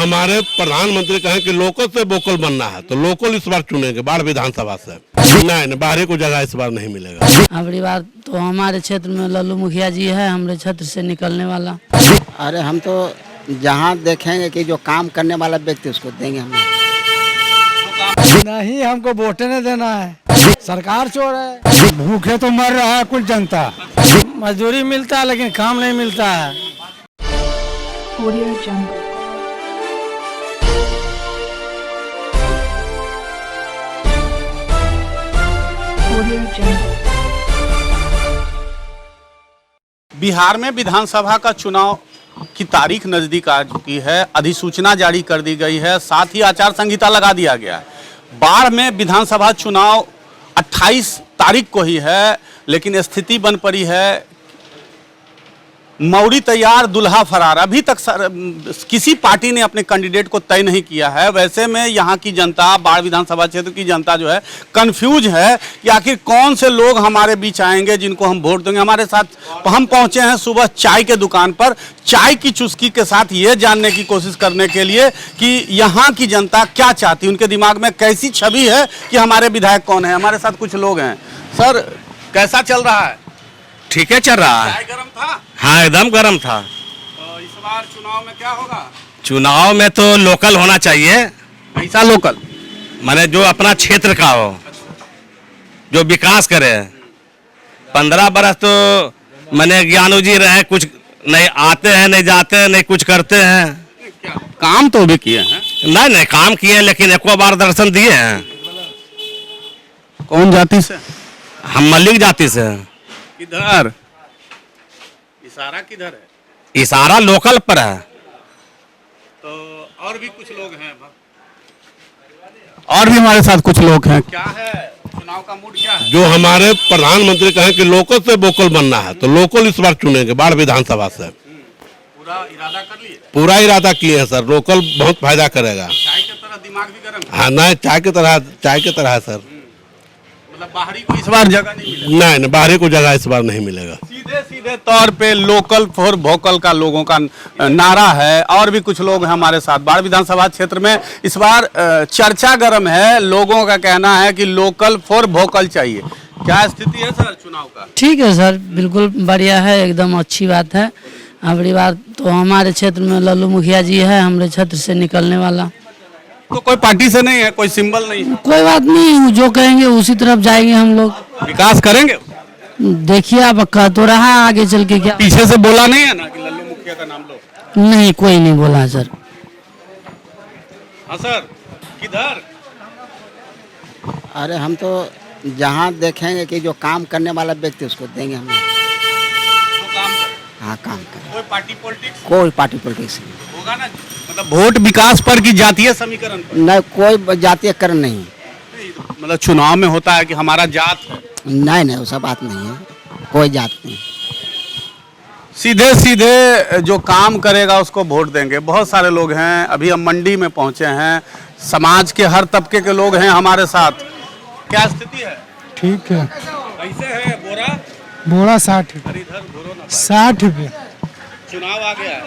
हमारे प्रधानमंत्री कहें कि लोकल से वोकल बनना है तो लोकल इस बार चुनेंगे बाढ़ विधानसभा से। नहीं, बाहरी को जगह इस बार नहीं मिलेगा। अगली बार तो हमारे क्षेत्र में लल्लू मुखिया जी है, हमारे क्षेत्र से निकलने वाला। अरे हम तो जहाँ देखेंगे कि जो काम करने वाला व्यक्ति उसको देंगे हम। नहीं, हमको वोटे नहीं देना है। सरकार चोर है। भूखे तो मर रहा है कुल जनता। मजदूरी मिलता है लेकिन काम नहीं मिलता है। Audio Jungle। Audio Jungle। Bihar में विधानसभा का चुनाव की तारीख नज़दीक आ चुकी है, अधिसूचना जारी कर दी गई है, साथ ही आचार संहिता लगा दिया गया है। बाढ़ में विधानसभा चुनाव 28 तारीख को ही है, लेकिन स्थिति बन पड़ी है मौरी तैयार दुल्हा फरार। अभी तक किसी पार्टी ने अपने कैंडिडेट को तय नहीं किया है। वैसे में यहाँ की जनता, बाढ़ विधानसभा क्षेत्र की जनता जो है कंफ्यूज है कि आखिर कौन से लोग हमारे बीच आएंगे जिनको हम वोट देंगे। हमारे साथ हम पहुँचे हैं सुबह चाय के दुकान पर, चाय की चुस्की के साथ ये जानने की कोशिश करने के लिए कि यहाँ की जनता क्या चाहती है, उनके दिमाग में कैसी छवि है कि हमारे विधायक कौन है। हमारे साथ कुछ लोग हैं। सर, कैसा चल रहा है? ठीक है, चल रहा है। चाय गर्म था? हाँ, एकदम गर्म था। तो इस बार चुनाव में क्या होगा? चुनाव में तो लोकल होना चाहिए। ऐसा लोकल माने जो अपना क्षेत्र का हो, जो विकास करे। 15 बरस तो माने ज्ञानू जी रहे, कुछ नहीं आते हैं, नहीं जाते हैं, नहीं कुछ करते हैं। क्या काम तो भी किए हैं? नहीं काम किए, लेकिन एक बार दर्शन दिए हैं। कौन जाति से? हम मल्लिक जाति से। किधर? इशारा किधर है? इशारा लोकल पर है। तो और भी कुछ लोग हैं, और भी हमारे साथ कुछ लोग हैं। क्या है चुनाव का मूड, क्या है? जो हमारे प्रधानमंत्री कहें कि लोकल से वोकल बनना है तो लोकल इस बार चुनेंगे बाढ़ विधानसभा से। पूरा इरादा कर लिए? पूरा इरादा किए हैं सर, लोकल बहुत फायदा करेगा। चाय की तरह दिमाग भी गर्म है? हाँ, नहीं चाय की तरह है सर। मतलब बाहरी को इस बार जगह नहीं मिलेगा? नहीं, बाहरी को जगह इस बार नहीं मिलेगा। सीधे तौर पे लोकल फॉर वोकल का लोगों का नारा है। और भी कुछ लोग हैं हमारे साथ। बाढ़ विधानसभा क्षेत्र में इस बार चर्चा गर्म है। लोगों का कहना है कि लोकल फॉर वोकल चाहिए। क्या स्थिति है सर चुनाव का? ठीक है सर, बिल्कुल बढ़िया है, एकदम अच्छी बात है। अगली बार तो हमारे क्षेत्र में लल्लू मुखिया जी है, हमारे क्षेत्र से निकलने वाला। तो कोई पार्टी से नहीं है, कोई सिंबल नहीं है? कोई बात नहीं, जो कहेंगे उसी तरफ जाएंगे हम लोग। विकास करेंगे? देखिए, आप कह तो रहा है, आगे चल के क्या। पीछे से बोला नहीं है ना कि लल्लू मुखिया का नाम लो? नहीं, कोई नहीं बोला सर। हाँ सर, किधर? अरे हम तो जहाँ देखेंगे कि जो काम करने वाला व्यक्ति उसको देंगे हम। हाँ, काम करे। कोई पार्टी पॉलिटिक्स? कोई पार्टी पॉलिटिक्स नहीं होगा ना, मतलब वोट विकास पर की जातीय समीकरण पर? नहीं, कोई जातीयकरण नहीं। मतलब चुनाव में होता है कि हमारा जात है। नहीं, वो सब बात नहीं है, कोई जात नहीं। सीधे सीधे जो काम करेगा उसको वोट देंगे। बहुत सारे लोग हैं। अभी हम मंडी में पहुंचे हैं। समाज के हर तबके के लोग हैं हमारे साथ। क्या स्थिति है? ठीक है। कैसे है बोरा? बोरा 60 इधर घुरो ना। 60 रुपये। चुनाव आ गया है,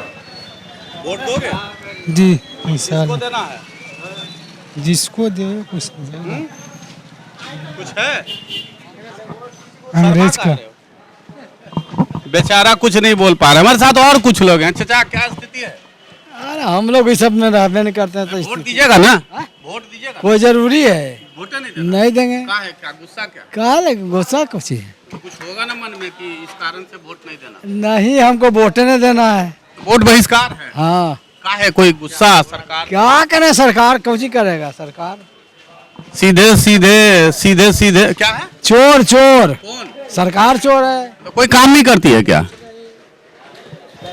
वोट दोगे? जी, किसको इंशाल्लाह। देना है? जिसको दे कुछ कुछ है? अंग्रेज का। बेचारा कुछ नहीं बोल पा रहे। हमारे साथ और कुछ लोग हैं। चाचा, क्या स्थिति है? अरे हम लोग इस सब में रहने नहीं करते हैं तो वोट दीजिएगा ना? वोट दीजिएगा? कोई जरूरी है? वोट नहीं देना? नहीं देंगे। क्या है, क्या गुस्सा? क्या कहा लेकिन गुस्सा कुछ ही कुछ होगा ना मन में कि इस कारण से वोट नहीं देना? नहीं, हमको वोटे नहीं देना है। वोट बहिष्कार है? हाँ। क्या है, कोई गुस्सा सरकार? क्या करे सरकार, कुछ ही करेगा सरकार। सीधे क्या है? चोर चोर। कौन? सरकार चोर है। तो कोई काम नहीं करती है क्या?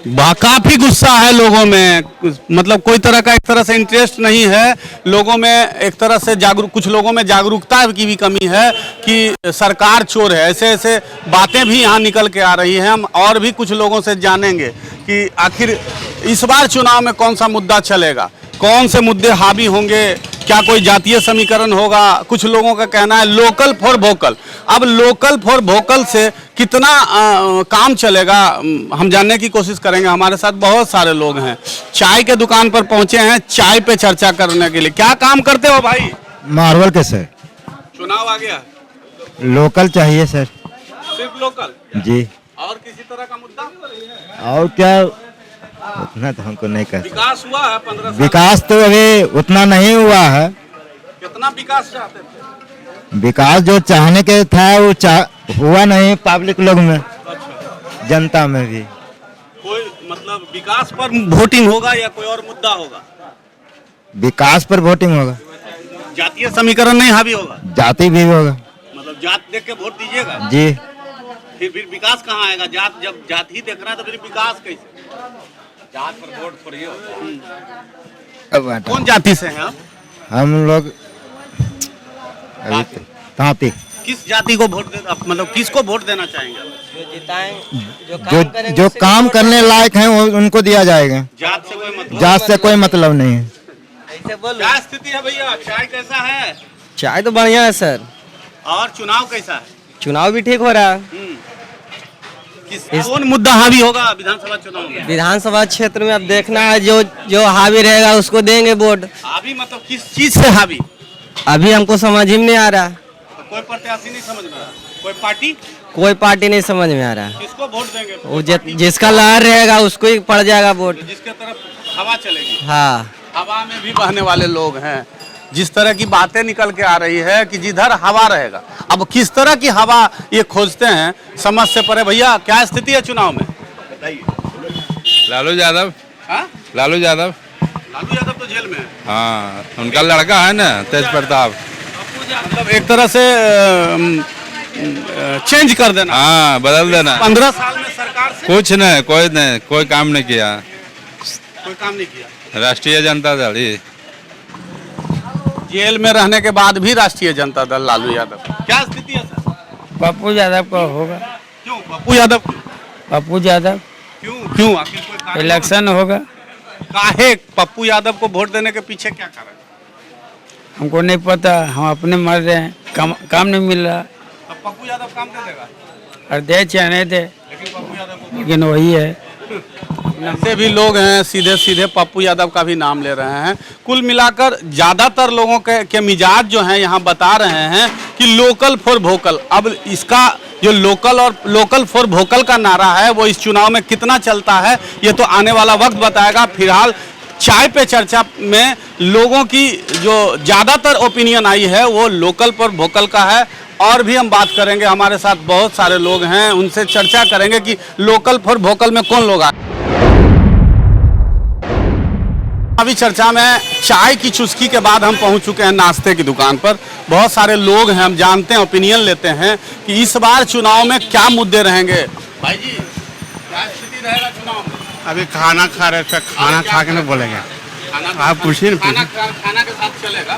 काफी गुस्सा है लोगों में। मतलब कोई तरह का एक तरह से इंटरेस्ट नहीं है लोगों में। एक तरह से कुछ लोगों में जागरूकता की भी कमी है कि सरकार चोर है। ऐसे बातें भी यहाँ निकल के आ रही हैं। हम और भी कुछ लोगों से जानेंगे कि आखिर इस बार चुनाव में कौन सा मुद्दा चलेगा। कौन से मुद्दे हावी होंगे, क्या कोई जातीय समीकरण होगा। कुछ लोगों का कहना है लोकल फॉर वोकल। अब लोकल फॉर वोकल से कितना काम चलेगा, हम जानने की कोशिश करेंगे। हमारे साथ बहुत सारे लोग हैं, चाय के दुकान पर पहुंचे हैं चाय पे चर्चा करने के लिए। क्या काम करते हो भाई? मार्बल के सर। चुनाव आ गया, लोकल चाहिए सर। सिर्फ लोकल जी। और किसी तरह का मुद्दा? और क्या, उतना तो हमको नहीं कर। विकास हुआ है 15 साल? विकास तो अभी उतना नहीं हुआ है। कितना विकास चाहते थे? विकास जो चाहने के था वो हुआ नहीं पब्लिक लोग में, जनता में भी। कोई मतलब विकास पर वोटिंग होगा या कोई और मुद्दा होगा? विकास पर वोटिंग होगा, जातीय समीकरण नहीं हावी होगा, जाति भी होगा। मतलब जात देख के वोट दीजिएगा? जी। फिर विकास कहाँ आएगा? जात, जब जात ही देख रहा है तो फिर विकास कैसे? जात पर वोट थोड़ी होगा। कौन जाति से हैं आप? हम लोग अभी तांती। किस जाति को वोट देना, मतलब किसको वोट देना चाहेंगे? जो काम करने लायक हैं वो उनको दिया जाएगा। जात से कोई मतलब? जात से कोई मतलब नहीं है। क्या स्थिति है भैया? चाय कैसा है? चाय तो बढ़िया है सर। और चुनाव कैसा है? चुनाव भी ठीक हो रहा है। कौन मुद्दा हावी होगा विधानसभा चुनाव में? विधानसभा क्षेत्र में अब देखना है, जो हावी रहेगा उसको देंगे वोट। हावी मतलब किस चीज से हावी? अभी हमको समझ ही नहीं आ रहा। तो कोई प्रत्याशी नहीं समझ में आ रहा? कोई पार्टी? कोई पार्टी नहीं समझ में आ रहा। किसको वोट देंगे? वो जिसका लहर रहेगा उसको ही पड़ जाएगा वोट। जिसके तरफ हवा चलेगी। हाँ, हवा में भी बहने वाले लोग हैं। जिस तरह की बातें निकल के आ रही है कि जिधर हवा रहेगा, अब किस तरह की हवा ये खोजते हैं समझ से परे। भैया क्या स्थिति है चुनाव में बताइए। लालू यादव। हाँ? लालू यादव। लालू यादव तो जेल में है। हाँ, उनका लड़का है ना तेज प्रताप। मतलब एक तरह से चेंज कर देना। हाँ, बदल देना। 15 साल में सरकार से कुछ नहीं, कोई काम नहीं किया। कोई काम नहीं किया। राष्ट्रीय जनता दल ही। जेल में रहने के बाद भी राष्ट्रीय जनता दल लालू यादव। क्या स्थिति है सर? पप्पू यादव का होगा। क्यों पप्पू यादव? पप्पू यादव। क्यों आखिर कोई कारण? इलेक्शन होगा। काहे पप्पू यादव को वोट देने के पीछे क्या कारण? हमको नहीं पता, हम अपने मर रहे हैं, काम नहीं मिल रहा। तो पप्पू यादव काम दे देगा? और दे चाहे नहीं दे, लेकिन पप्पू यादव को लेकिन वही है। ऐसे भी लोग हैं सीधे सीधे पप्पू यादव का भी नाम ले रहे हैं। कुल मिलाकर ज्यादातर लोगों के मिजाज जो हैं यहाँ बता रहे हैं कि लोकल फॉर वोकल। अब इसका जो लोकल फॉर वोकल का नारा है वो इस चुनाव में कितना चलता है ये तो आने वाला वक्त बताएगा। फिलहाल चाय पे चर्चा में लोगों की जो ज्यादातर ओपिनियन आई है वो लोकल फॉर वोकल का है। और भी हम बात करेंगे, हमारे साथ बहुत सारे लोग हैं, उनसे चर्चा करेंगे कि लोकल फॉर वोकल में कौन लोग आए। अभी चर्चा में चाय की चुस्की के बाद हम पहुंच चुके हैं नाश्ते की दुकान पर। बहुत सारे लोग हैं, हम जानते हैं, ओपिनियन लेते हैं कि इस बार चुनाव में क्या मुद्दे रहेंगे। भाई जी क्या स्थिति रहेगा चुनाव में? अभी खाना खा रहे थे, खाना खा के नहीं बोलेंगे। आप पूछिए ना। खाना के साथ चलेगा।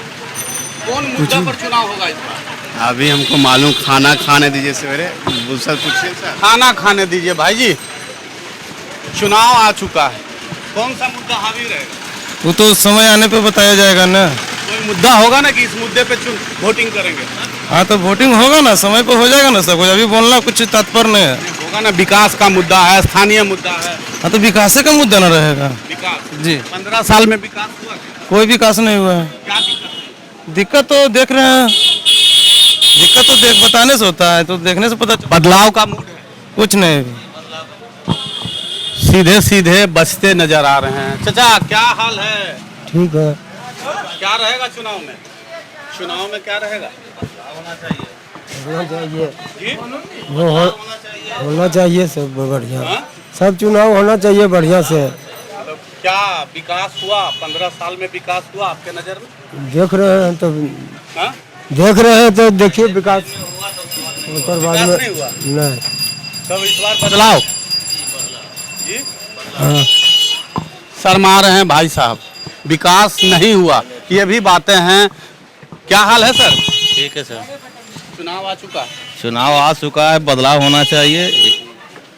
कौन मुद्दा पर चुनाव होगा इस बार? अभी हमको मालूम, खाना खाने दीजिए सवेरे। पूछिए सर। खाना खाने दीजिए भाई जी। चुनाव आ चुका है, कौन सा मुद्दा हावी रहेगा? वो तो समय आने पे बताया जाएगा ना। कोई मुद्दा होगा ना कि इस मुद्दे पे वोटिंग करेंगे? हाँ, तो वोटिंग होगा ना, समय पे हो जाएगा ना सब कुछ। अभी बोलना कुछ तात्पर्य नहीं है। होगा ना, विकास का मुद्दा है, स्थानीय मुद्दा है। हाँ, तो विकास का मुद्दा ना रहेगा। विकास जी। 15 साल में विकास हुआ? कोई विकास नहीं हुआ है। क्या दिक्कत? दिक्कत तो देख रहे हैं, दिक्कत तो बताने से होता है, तो देखने से पता। बदलाव का मूड है? कुछ नहीं, सीधे सीधे बचते नजर आ रहे हैं। चाचा क्या हाल है? ठीक है। क्या रहेगा चुनाव में? चुनाव में क्या रहेगा? होना चाहिए, जी? होना चाहिए सब बढ़िया। हाँ? सब चुनाव होना चाहिए बढ़िया से। मतलब क्या विकास हुआ? 15 साल में विकास हुआ आपके नजर में? देख रहे हैं तो हाँ? देख रहे हैं तो देखिए विकास। ऊपर बाद में नहीं हुआ? नहीं। तब इस बार बदलाव जी? हाँ। शर्मा रहे हैं भाई साहब, विकास नहीं हुआ, ये भी बातें हैं। क्या हाल है सर? ठीक है सर। चुनाव आ चुका है? चुनाव आ चुका है, बदलाव होना चाहिए।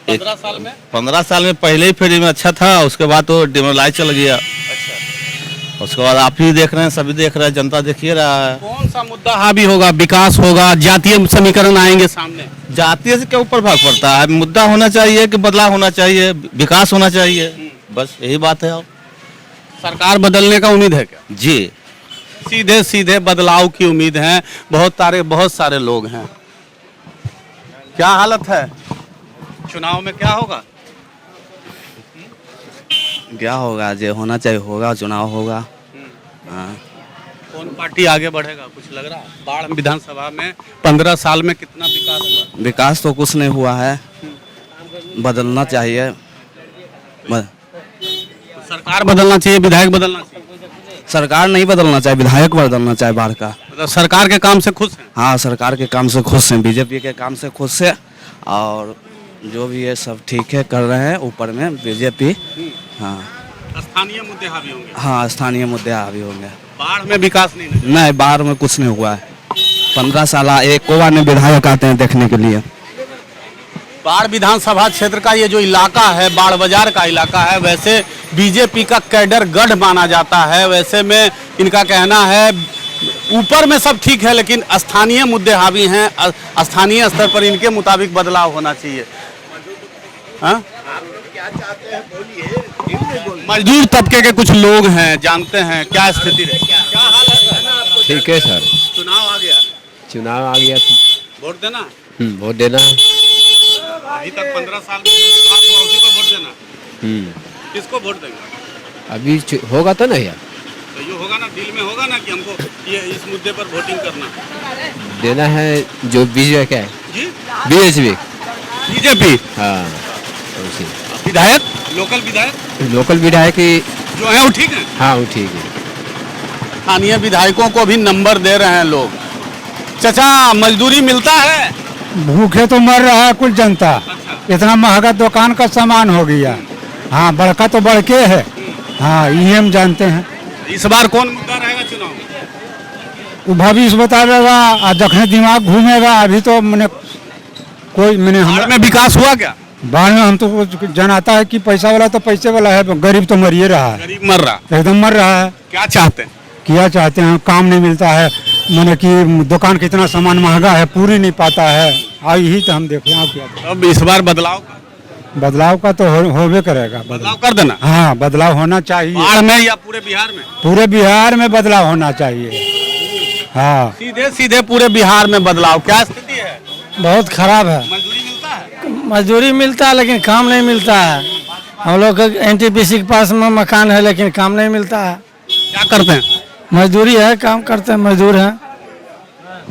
15 साल में? 15 साल में पहले ही फ्री में अच्छा था, उसके बाद तो डिमोलाइज चल गया। अच्छा, उसके बाद आप ही देख रहे हैं, सभी देख रहे हैं, जनता देखिए रहा है। कौन सा मुद्दा हावी होगा? विकास होगा, जातीय समीकरण आएंगे सामने? जातीय से क्या ऊपर भाग पड़ता है? मुद्दा होना चाहिए कि बदलाव होना चाहिए, विकास होना चाहिए, बस यही बात है। सरकार बदलने का उम्मीद है क्या? जी, सीधे सीधे बदलाव की उम्मीद है। बहुत सारे लोग हैं। क्या हालत है? चुनाव में क्या होगा? क्या होगा? जो होना चाहिए होगा, चुनाव होगा। हाँ। कौन पार्टी आगे बढ़ेगा, कुछ लग रहा है? बाढ़ विधानसभा में 15 साल में कितना विकास हुआ? विकास तो कुछ नहीं हुआ है, बदलना चाहिए। सरकार बदलना चाहिए, विधायक बदलना चाहिए? सरकार नहीं बदलना चाहिए, विधायक बदलना चाहिए बाढ़ का। मतलब सरकार के काम से खुश हैं? हाँ, सरकार के काम से खुश हैं, बीजेपी के काम से खुश है, और जो भी है सब ठीक है, कर रहे हैं ऊपर में बीजेपी। हाँ, स्थानीय मुद्दे हावी होंगे? हाँ, स्थानीय मुद्दे हावी होंगे। बाढ़ में विकास नहीं? नहीं, बाढ़ में कुछ नहीं हुआ है। 15 साल एक कोवा ने विधायक आते हैं देखने के लिए। बाढ़ विधानसभा क्षेत्र का ये जो इलाका है, बाढ़ बाजार का इलाका है, वैसे बीजेपी का कैडर गढ़ माना जाता है। वैसे में इनका कहना है ऊपर में सब ठीक है, लेकिन स्थानीय मुद्दे हावी हैं। स्थानीय स्तर पर इनके मुताबिक बदलाव होना चाहिए। हाँ? मजदूर तबके के कुछ लोग हैं, जानते हैं क्या स्थिति है? क्या हाल है? ठीक है सर। चुनाव आ गया? चुनाव आ गया तो वोट देना? वोट देना। अभी तक 15 साल में जो विकास हुआ उसी को वोट देना। किसको वोट देंगे? अभी होगा तो नहीं यार, तो ये होगा ना, दिल में होगा ना कि हमको ये इस मुद्दे पर वोटिंग करना देना है। जो बीजेपी है जी, बीजेपी। हाँ, उसी विधायक, लोकल विधायक जो है वो ठीक है? हाँ, वो ठीक है। स्थानीय विधायकों को भी नंबर दे रहे हैं लोग। चाचा, मजदूरी मिलता है? भूखे तो मर रहा है कुल जनता। इतना महंगा दुकान का सामान हो गया। हाँ, बड़का तो बड़के है। हाँ, ये हम जानते हैं। इस बार कौन मुद्दा रहेगा चुनाव में? वो भविष्य बताएगा और जखने दिमाग घूमेगा। अभी तो मैंने कोई बाढ़ में विकास हुआ क्या? बाढ़ में हम तो जनाता है कि पैसा वाला तो पैसे वाला है, गरीब तो मर ही रहा है। गरीब मर रहा, एकदम मर रहा है। क्या चाहते हैं? क्या चाहते हैं? काम नहीं मिलता है, मैंने कि दुकान कितना सामान महंगा है, पूरी नहीं पाता है। यही तो हम देखें। आप क्या? अब इस बार बदलाव का तो होबे करेगा। बदलाव कर देना। हाँ, बदलाव होना चाहिए। बाढ़ में या पूरे बिहार में? पूरे बिहार में बदलाव होना चाहिए। हाँ, सीधे सीधे पूरे बिहार में बदलाव। क्या स्थिति है? बहुत खराब है। मजदूरी मिलता है? मजदूरी मिलता है लेकिन काम नहीं मिलता है। हम लोग NTPC के पास में मकान है लेकिन काम नहीं मिलता है। क्या करते हैं? मजदूरी है, काम करते हैं, मजदूर हैं।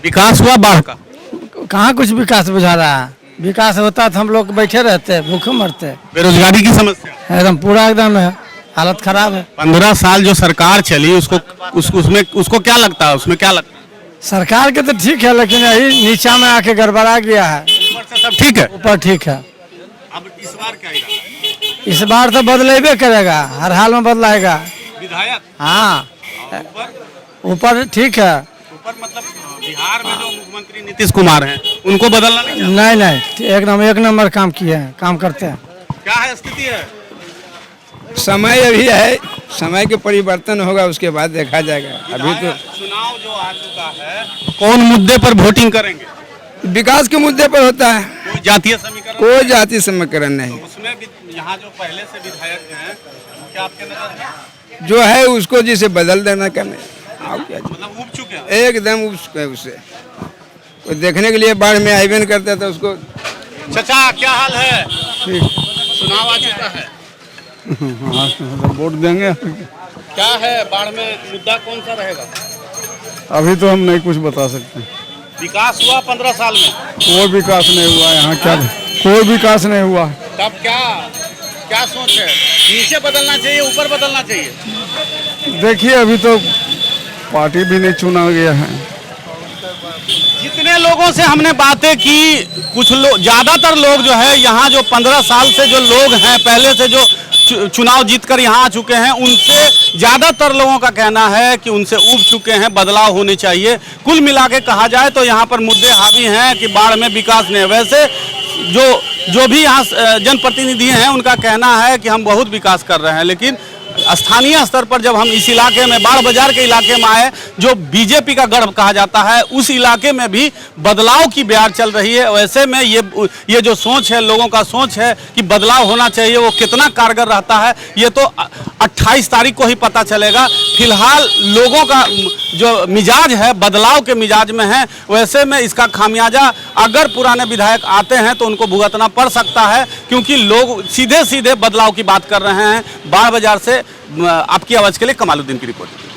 विकास हुआ बाढ़ का? कहाँ कुछ विकास बुझा रहा है? विकास होता तो हम लोग बैठे रहते, भूखे मरते। बेरोजगारी की समस्या एकदम पूरा एकदम है, हालत खराब है। 15 साल जो सरकार चली उसको क्या लगता है? उसमें क्या लगता है? सरकार के तो ठीक है, लेकिन यही नीचा में आके गड़बड़ा गया है। ऊपर से सब ठीक है? ऊपर ठीक है। अब इस बार क्या इरादा है? इस बार तो बदलेबे करेगा, हर हाल में बदलाएगा। विधायक? हाँ, ऊपर ठीक है। ऊपर मतलब बिहार में जो मुख्यमंत्री नीतीश कुमार हैं उनको बदलना नहीं? नहीं, एकदम एक नंबर काम किए हैं, काम करते हैं। क्या है स्थिति है? समय अभी है, समय के परिवर्तन होगा उसके बाद देखा जाएगा। अभी तो चुनाव जो आ चुका है, कौन मुद्दे पर वोटिंग करेंगे? विकास के मुद्दे पर होता है। कोई जातीय समीकरण? कोई जातीय समीकरण नहीं। तो उसमें यहाँ जो पहले से विधायक हैं, क्या आपके नजर में जो है उसको जिसे बदल देना करने। मतलब उब चुके हैं? एकदम उब चुके हैं उससे। वो देखने के लिए बाढ़ में आईबन करता था उसको। चाचा, क्या हाल है? चुनाव आ चुका है, वोट देंगे। क्या है बाढ़ में मुद्दा कौन सा रहेगा? अभी तो हम नहीं कुछ बता सकते। विकास हुआ 15 साल में? कोई विकास नहीं हुआ यहाँ। क्या? कोई विकास नहीं हुआ। तब क्या सोच है? नीचे बदलना चाहिए, ऊपर बदलना चाहिए? देखिए, अभी तो पार्टी भी नहीं चुना गया है। जितने लोगों से हमने बातें की, कुछ लोग, ज्यादातर लोग जो है यहाँ जो 15 साल से जो लोग हैं, पहले से जो चुनाव जीतकर यहाँ आ चुके हैं, उनसे ज्यादातर लोगों का कहना है कि उनसे उब चुके हैं, बदलाव होने चाहिए। कुल मिला के कहा जाए तो यहाँ पर मुद्दे हावी हैं कि बाढ़ में विकास नहीं है। वैसे जो भी यहाँ जनप्रतिनिधि हैं उनका कहना है कि हम बहुत विकास कर रहे हैं, लेकिन स्थानीय स्तर पर जब हम इस इलाके में बाढ़ बाजार के इलाके में आए, जो बीजेपी का गढ़ कहा जाता है, उस इलाके में भी बदलाव की बयार चल रही है। वैसे में ये जो सोच है, लोगों का सोच है कि बदलाव होना चाहिए, वो कितना कारगर रहता है ये तो 28 तारीख को ही पता चलेगा। फिलहाल लोगों का जो मिजाज है बदलाव के मिजाज में है। वैसे में इसका खामियाजा अगर पुराने विधायक आते हैं तो उनको भुगतना पड़ सकता है, क्योंकि लोग सीधे सीधे बदलाव की बात कर रहे हैं। बाढ़ बाजार से आपकी आवाज़ के लिए कमालुद्दीन की रिपोर्ट।